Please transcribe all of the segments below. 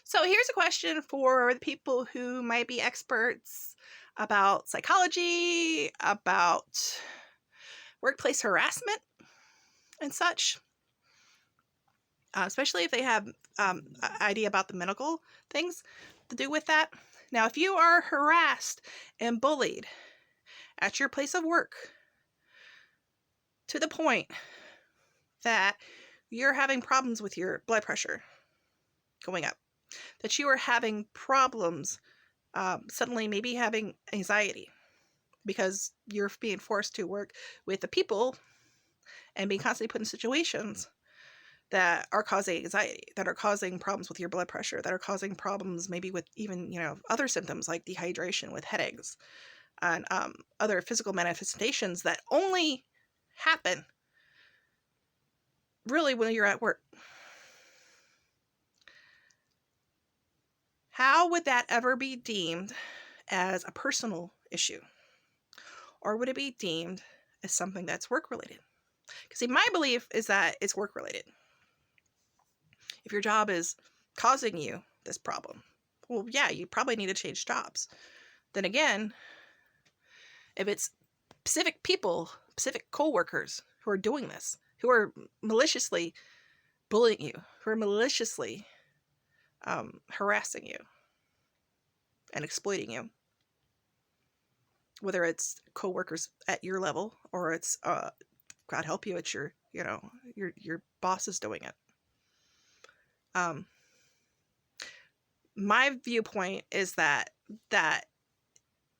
So here's a question for the people who might be experts about psychology, about workplace harassment and such, especially if they have an idea about the medical things to do with that. Now, if you are harassed and bullied at your place of work to the point that you're having problems with your blood pressure going up, that you are having problems suddenly maybe having anxiety because you're being forced to work with the people and being constantly put in situations that are causing anxiety, that are causing problems with your blood pressure, that are causing problems maybe with even, other symptoms like dehydration, with headaches, and other physical manifestations that only happen really when you're at work. How would that ever be deemed as a personal issue? Or would it be deemed as something that's work-related? Because see, my belief is that it's work-related. If your job is causing you this problem, well, yeah, you probably need to change jobs. Then again, if it's specific people, specific co-workers who are doing this, who are maliciously bullying you, who are maliciously harassing you and exploiting you, whether it's co-workers at your level or it's God help you, it's your boss is doing it. My viewpoint is that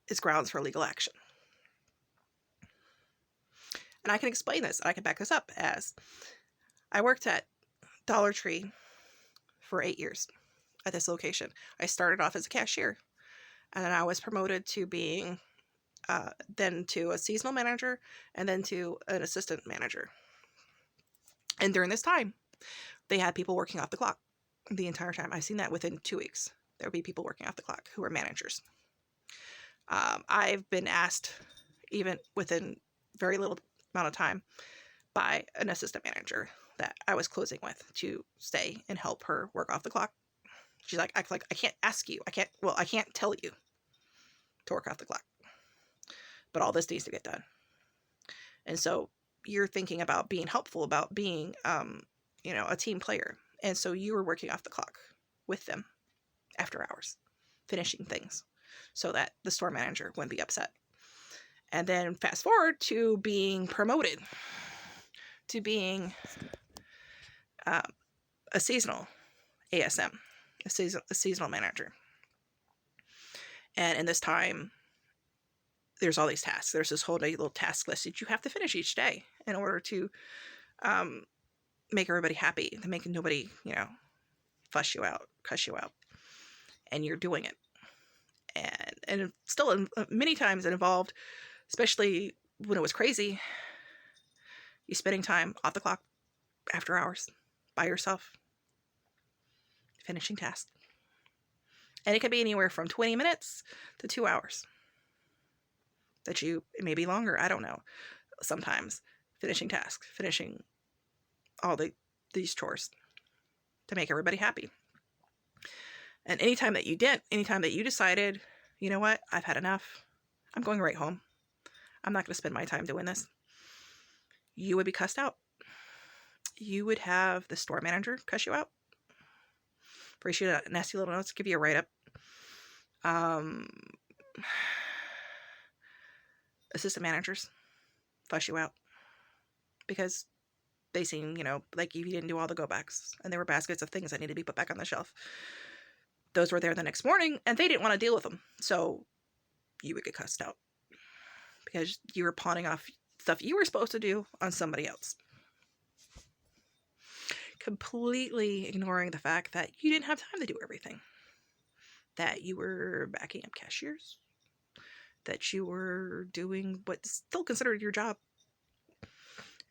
is grounds for legal action. And I can explain this. I can back this up as I worked at Dollar Tree for 8 years at this location. I started off as a cashier, and then I was promoted to being then to a seasonal manager, and then to an assistant manager. And during this time, they had people working off the clock the entire time. I've seen that within 2 weeks. There would be people working off the clock who were managers. I've been asked, even within very little amount of time, by an assistant manager that I was closing with to stay and help her work off the clock. She's like, I can't ask you. I can't tell you to work off the clock. But all this needs to get done. And so you're thinking about being helpful, about being, a team player. And so you were working off the clock with them after hours, finishing things so that the store manager wouldn't be upset. And then fast forward to being promoted to being a seasonal ASM, a seasonal manager. And in this time, there's all these tasks. There's this whole little task list that you have to finish each day in order to make everybody happy, to make nobody, fuss you out, cuss you out. And you're doing it. And still, many times it involved, especially when it was crazy, you spending time off the clock after hours by yourself, finishing tasks. And it can be anywhere from 20 minutes to 2 hours. It may be longer, I don't know. Sometimes finishing tasks, finishing all these chores to make everybody happy. And anytime that you decided, you know what, I've had enough, I'm going right home, I'm not going to spend my time doing this, you would be cussed out. You would have the store manager cuss you out, write you nasty little notes, give you a write-up. Assistant managers fuss you out because they seem, like you didn't do all the go-backs, and there were baskets of things that needed to be put back on the shelf. Those were there the next morning, and they didn't want to deal with them, so you would get cussed out because you were pawning off stuff you were supposed to do on somebody else, completely ignoring the fact that you didn't have time to do everything, that you were backing up cashiers, that you were doing what's still considered your job,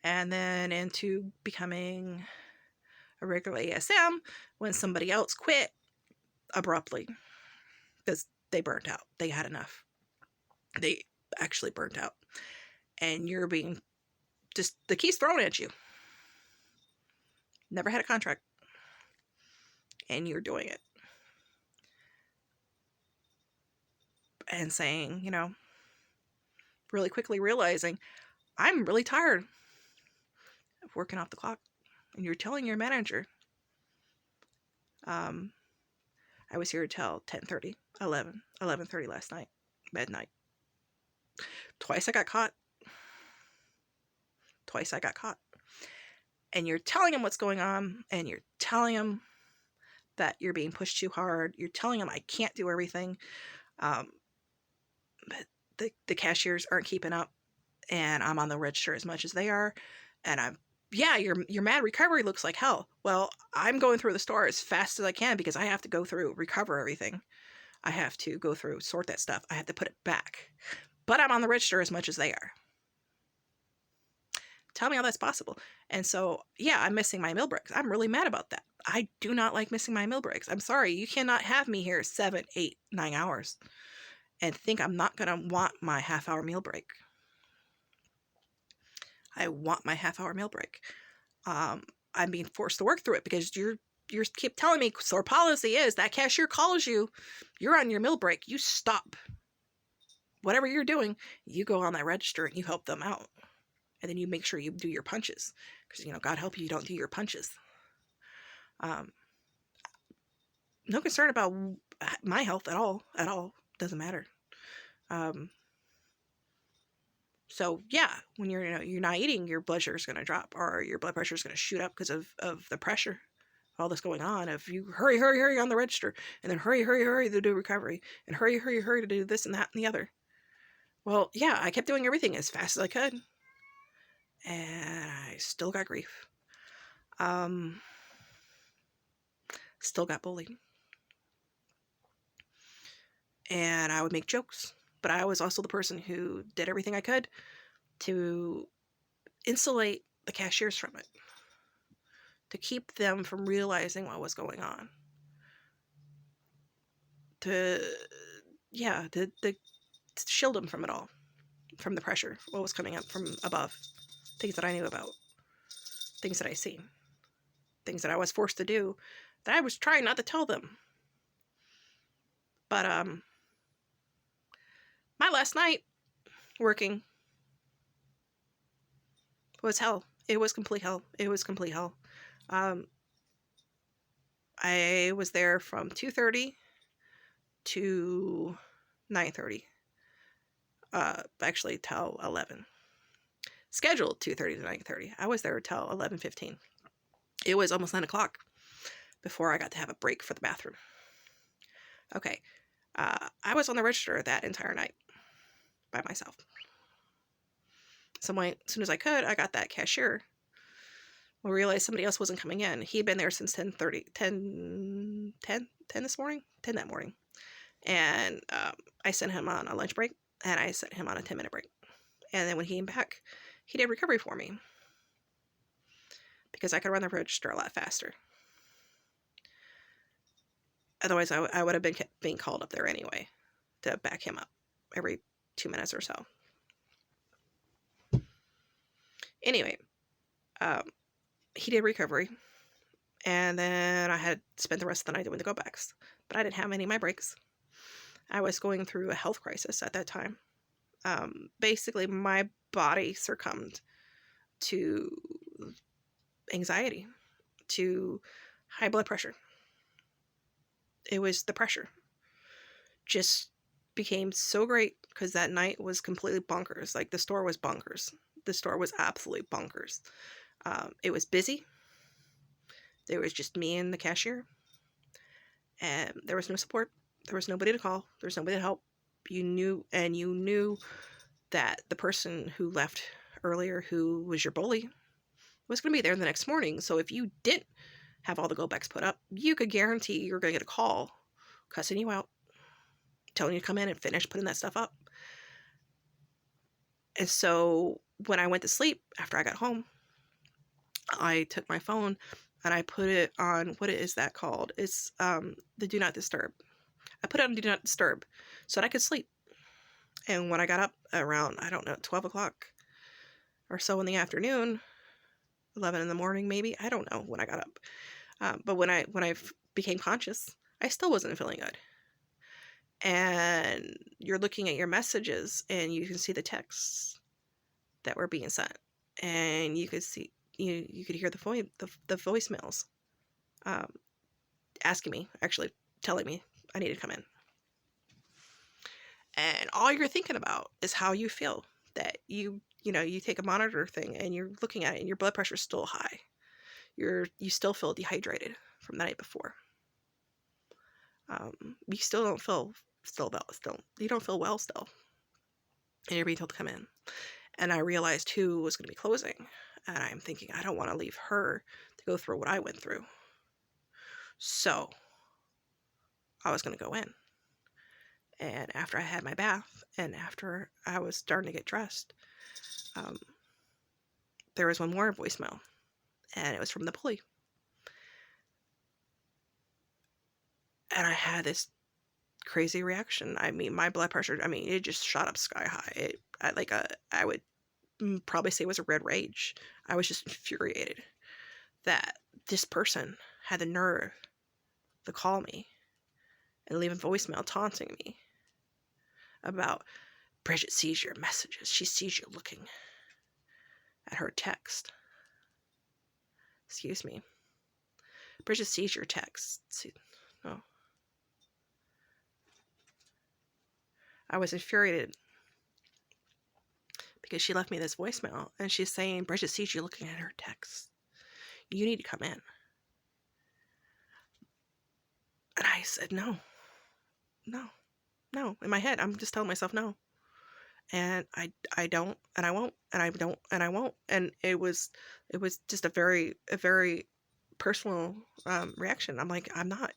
and then into becoming a regular ASM when somebody else quit abruptly because they burnt out. They had enough. They actually burnt out. And you're being just the keys thrown at you. Never had a contract. And you're doing it. and saying, really quickly realizing, I'm really tired of working off the clock. And you're telling your manager, I was here till 10:30, 11:30 last night, midnight. Twice I got caught. And you're telling them what's going on, and you're telling them that you're being pushed too hard. You're telling them I can't do everything. But the cashiers aren't keeping up, and I'm on the register as much as they are. And your mad recovery looks like hell. Well, I'm going through the store as fast as I can because I have to go through, recover everything. I have to go through, sort that stuff. I have to put it back. But I'm on the register as much as they are. Tell me how that's possible. And so, yeah, I'm missing my meal breaks. I'm really mad about that. I do not like missing my meal breaks. I'm sorry. You cannot have me here 7, 8, 9 hours and think I'm not going to want my half-hour meal break. I want my half-hour meal break. I'm being forced to work through it because you keep telling me store policy is that cashier calls you, you're on your meal break, you stop. Whatever you're doing, you go on that register and you help them out. And then you make sure you do your punches. Because, God help you don't do your punches. No concern about my health at all. Doesn't matter. So, yeah, when you're not eating, your blood sugar is going to drop. Or your blood pressure is going to shoot up because of the pressure. All this going on. If you hurry on the register. And then hurry to do recovery. And hurry to do this and that and the other. Well, yeah, I kept doing everything as fast as I could. And I still got grief. Still got bullied. And I would make jokes. But I was also the person who did everything I could to insulate the cashiers from it. To keep them from realizing what was going on. To shield them from it all. From the pressure. What was coming up from above. Things that I knew about. Things that I seen. Things that I was forced to do that I was trying not to tell them. But my last night working was hell. It was complete hell. I was there from 2:30 to 9:30. Actually till 11. Scheduled 2:30 to 9:30. I was there till 11:15. It was almost 9 o'clock before I got to have a break for the bathroom. Okay. I was on the register that entire night by myself. So as soon as I could, I got that cashier. I realized somebody else wasn't coming in. He'd been there since 10 this morning? 10 that morning. And I sent him on a lunch break, and I sent him on a 10-minute break. And then when he came back, he did recovery for me. Because I could run the register a lot faster. Otherwise, I would have been being called up there anyway to back him up every 2 minutes or so. Anyway, he did recovery. And then I had spent the rest of the night doing the go-backs. But I didn't have any of my breaks. I was going through a health crisis at that time. Basically, my body succumbed to anxiety, to high blood pressure. It was the pressure. Just became so great because that night was completely bonkers. Like, the store was bonkers. The store was absolutely bonkers. It was busy. There was just me and the cashier. And there was no support. There was nobody to call. There was nobody to help. You knew that the person who left earlier, who was your bully, was going to be there the next morning. So if you didn't have all the go-backs put up, you could guarantee you're going to get a call cussing you out, telling you to come in and finish putting that stuff up. And so when I went to sleep after I got home, I took my phone and I put it on, what is that called? It's the Do Not Disturb. I put it on Do Not Disturb so that I could sleep. And when I got up around, 12 o'clock or so in the afternoon, 11 in the morning maybe, I don't know when I got up. But when I became conscious, I still wasn't feeling good. and you're looking at your messages and you can see the texts that were being sent, and you could see, you could hear the voicemails asking me, actually telling me I need to come in. And all you're thinking about is how you feel, that you take a monitor thing and you're looking at it and your blood pressure is still high. You still feel dehydrated from the night before. You still don't feel you don't feel well still. And you're being told to come in. And I realized who was going to be closing. And I'm thinking, I don't want to leave her to go through what I went through. So I was going to go in. And after I had my bath and after I was starting to get dressed, there was one more voicemail. And it was from the bully. And I had this crazy reaction. I mean, my blood pressure, it just shot up sky high. I would probably say it was a red rage. I was just infuriated that this person had the nerve to call me and leave a voicemail taunting me about, Bridget sees your messages. She sees you looking at her text. Excuse me. Bridget sees your text. No. I was infuriated because she left me this voicemail and she's saying, Bridget sees you looking at her text. You need to come in. And I said, no. In my head, I'm just telling myself no. And I don't, and I won't, and I don't, and I won't. And it was just a very personal reaction. I'm like, I'm not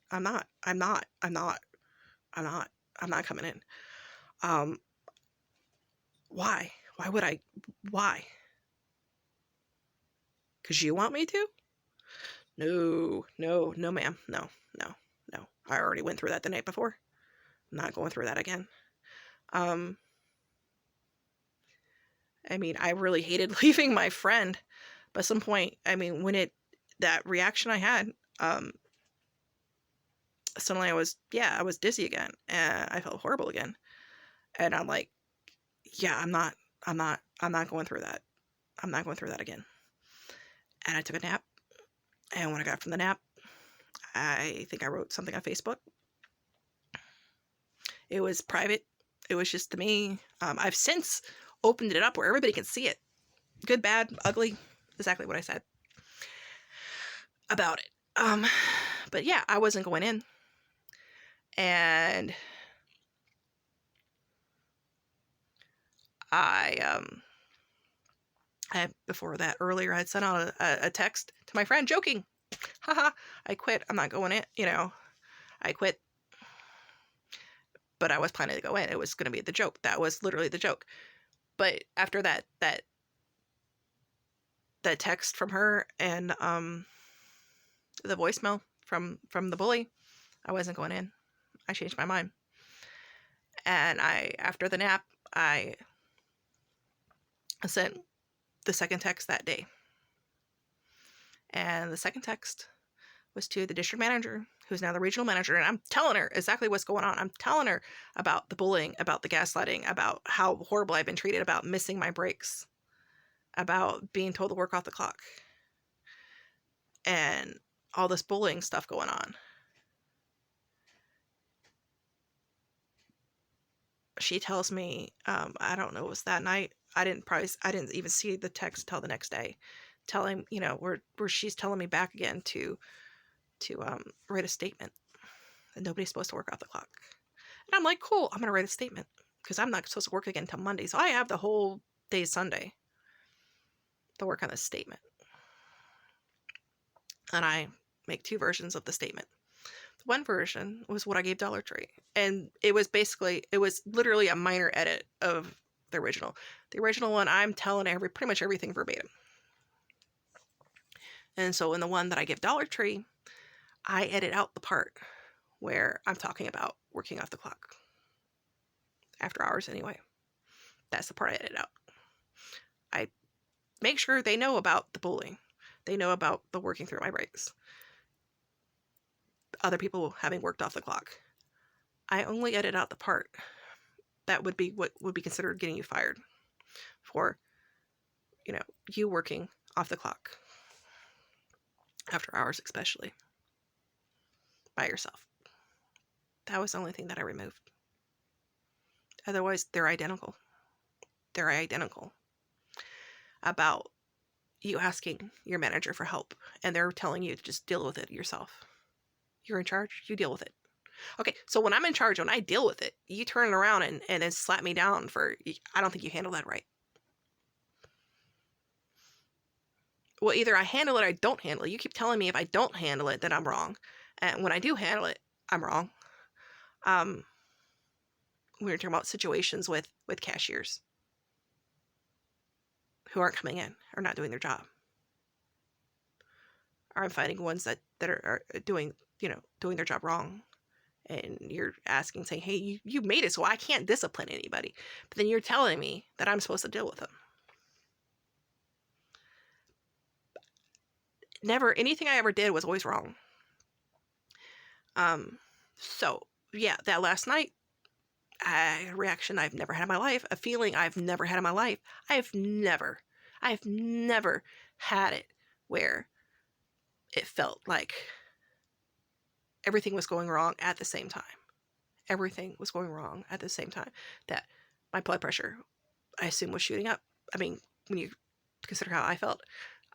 coming in. Why? Why would I? Why? Because you want me to? No, ma'am. No. I already went through that the night before. I'm not going through that again. I really hated leaving my friend, but at some point, when that reaction I had, suddenly I was dizzy again, and I felt horrible again. And I'm like, yeah, I'm not going through that. I'm not going through that again. And I took a nap. And when I got from the nap, I think I wrote something on Facebook. It was private. It was just to me. I've since opened it up where everybody can see it. Good, bad, ugly. Exactly what I said about it. But yeah, I wasn't going in. And before that, earlier, I had sent out a text to my friend joking. Haha, I quit. I'm not going in. I quit. But I was planning to go in. It was going to be the joke. That was literally the joke. But after that text from her and the voicemail from the bully, I wasn't going in. I changed my mind. And after the nap, I sent the second text that day. And the second text was to the district manager, who's now the regional manager, and I'm telling her exactly what's going on. I'm telling her about the bullying, about the gaslighting, about how horrible I've been treated, about missing my breaks, about being told to work off the clock, and all this bullying stuff going on. She tells me, I don't know, it was that night. I didn't even see the text until the next day, telling, where she's telling me back again to write a statement that nobody's supposed to work off the clock. And I'm like, cool, I'm going to write a statement because I'm not supposed to work again until Monday. So I have the whole day Sunday to work on this statement. And I make two versions of the statement. One version was what I gave Dollar Tree. And it was literally a minor edit of the original. The original one, I'm telling pretty much everything verbatim. And so in the one that I give Dollar Tree, I edit out the part where I'm talking about working off the clock. After hours anyway. That's the part I edit out. I make sure they know about the bullying. They know about the working through my breaks. Other people having worked off the clock. I only edit out the part that would be what would be considered getting you fired for, you working off the clock after hours, especially by yourself. That was the only thing that I removed. Otherwise, they're identical. They're identical about you asking your manager for help and they're telling you to just deal with it yourself. You're in charge, you deal with it. Okay, so when I'm in charge, when I deal with it, you turn around and then slap me down for, I don't think you handle that right. Well, either I handle it or I don't handle it. You keep telling me if I don't handle it, then I'm wrong. And when I do handle it, I'm wrong. We were talking about situations with cashiers who aren't coming in or not doing their job. Or I'm fighting ones that are doing their job wrong. And you're asking, saying, hey, you made it so I can't discipline anybody. But then you're telling me that I'm supposed to deal with them. Never, anything I ever did was always wrong. So, yeah, that last night, a reaction I've never had in my life, a feeling I've never had in my life. I've never had it where it felt like everything was going wrong at the same time. Everything was going wrong at the same time. That my blood pressure, I assume, was shooting up. I mean, when you consider how I felt,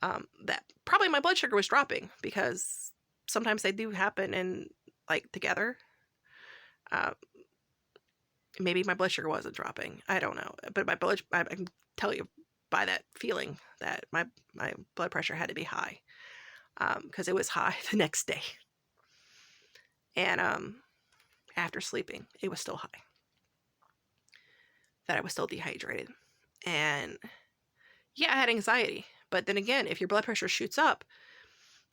that probably my blood sugar was dropping, because sometimes they do happen in, like, together. Maybe my blood sugar wasn't dropping. I don't know. But I can tell you by that feeling that my blood pressure had to be high, because it was high the next day. And after sleeping, it was still high. That I was still dehydrated. And yeah, I had anxiety. But then again, if your blood pressure shoots up,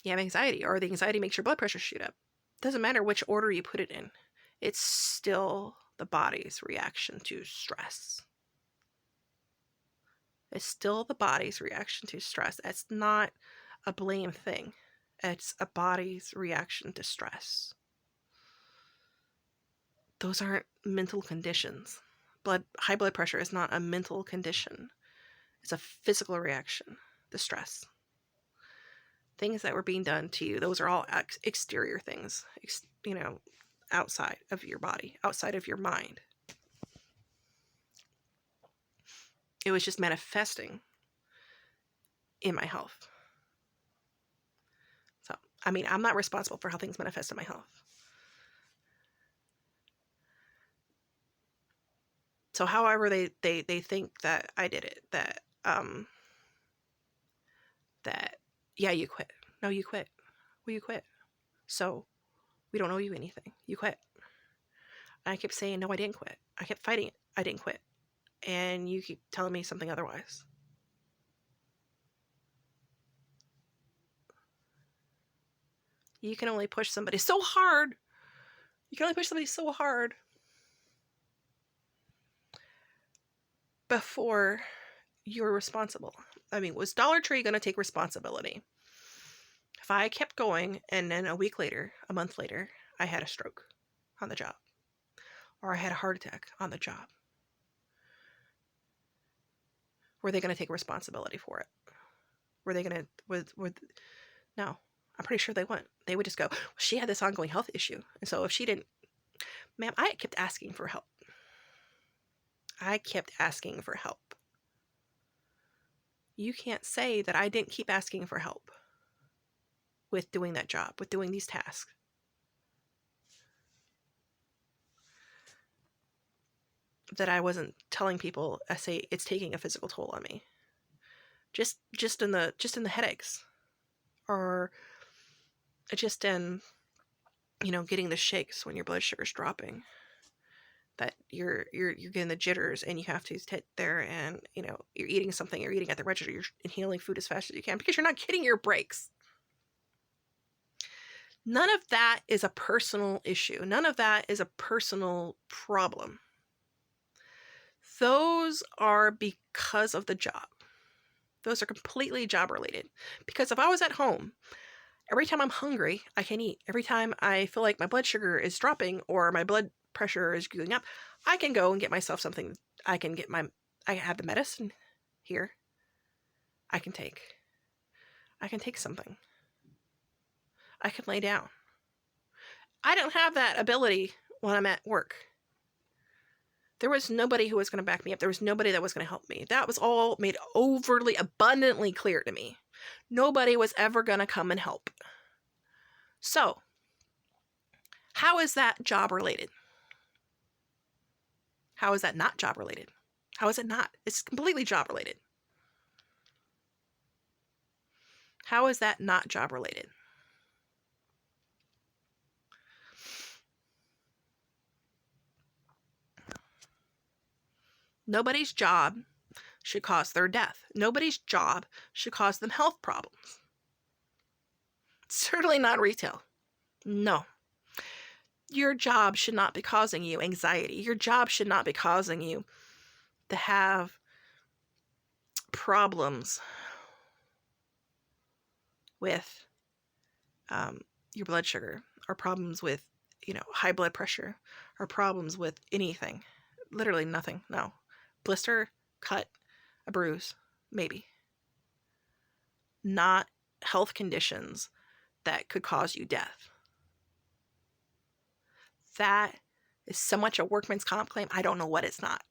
you have anxiety, or the anxiety makes your blood pressure shoot up. Doesn't matter which order you put it in. It's still the body's reaction to stress. It's still the body's reaction to stress. That's not a blame thing. It's a body's reaction to stress. Those aren't mental conditions. High blood pressure is not a mental condition. It's a physical reaction to stress. Things that were being done to you, those are all exterior things, outside of your body, outside of your mind. It was just manifesting in my health. So, I mean, I'm not responsible for how things manifest in my health. So however they think that I did it, that yeah, you quit. No, you quit. Well, you quit. So we don't owe you anything. You quit. And I kept saying, no, I didn't quit. I kept fighting it. I didn't quit. And you keep telling me something otherwise. You can only push somebody so hard. You can only push somebody so hard before you're responsible. I mean, was Dollar Tree going to take responsibility if I kept going and then a week later, a month later, I had a stroke on the job, or I had a heart attack on the job? Were they going to take responsibility for it? Were they going to, no, I'm pretty sure they wouldn't. They would just go, well, she had this ongoing health issue. And so if she didn't, ma'am, I kept asking for help. I kept asking for help. You can't say that I didn't keep asking for help with doing that job, with doing these tasks. That I wasn't telling people, I say it's taking a physical toll on me. Just in the headaches, or just in, getting the shakes when your blood sugar's dropping. That you're getting the jitters, and you have to sit there and, you're eating something, you're eating at the register, you're inhaling food as fast as you can because you're not getting your breaks. None of that is a personal issue. None of that is a personal problem. Those are because of the job. Those are completely job related. Because if I was at home, every time I'm hungry, I can eat. Every time I feel like my blood sugar is dropping, or my blood pressure is going up, I can go and get myself something. I have the medicine here. I can take something. I can lay down. I don't have that ability when I'm at work. There was nobody who was going to back me up. There was nobody that was going to help me. That was all made overly, abundantly clear to me. Nobody was ever going to come and help. So, how is that job related? How is that not job related? How is it not? It's completely job related. How is that not job related? Nobody's job should cause their death. Nobody's job should cause them health problems. Certainly not retail. No. Your job should not be causing you anxiety. Your job should not be causing you to have problems with your blood sugar, or problems with, high blood pressure, or problems with anything. Literally nothing. No. Blister, cut, a bruise, maybe. Not health conditions that could cause you death. That is so much a workman's comp claim. I don't know what it's not.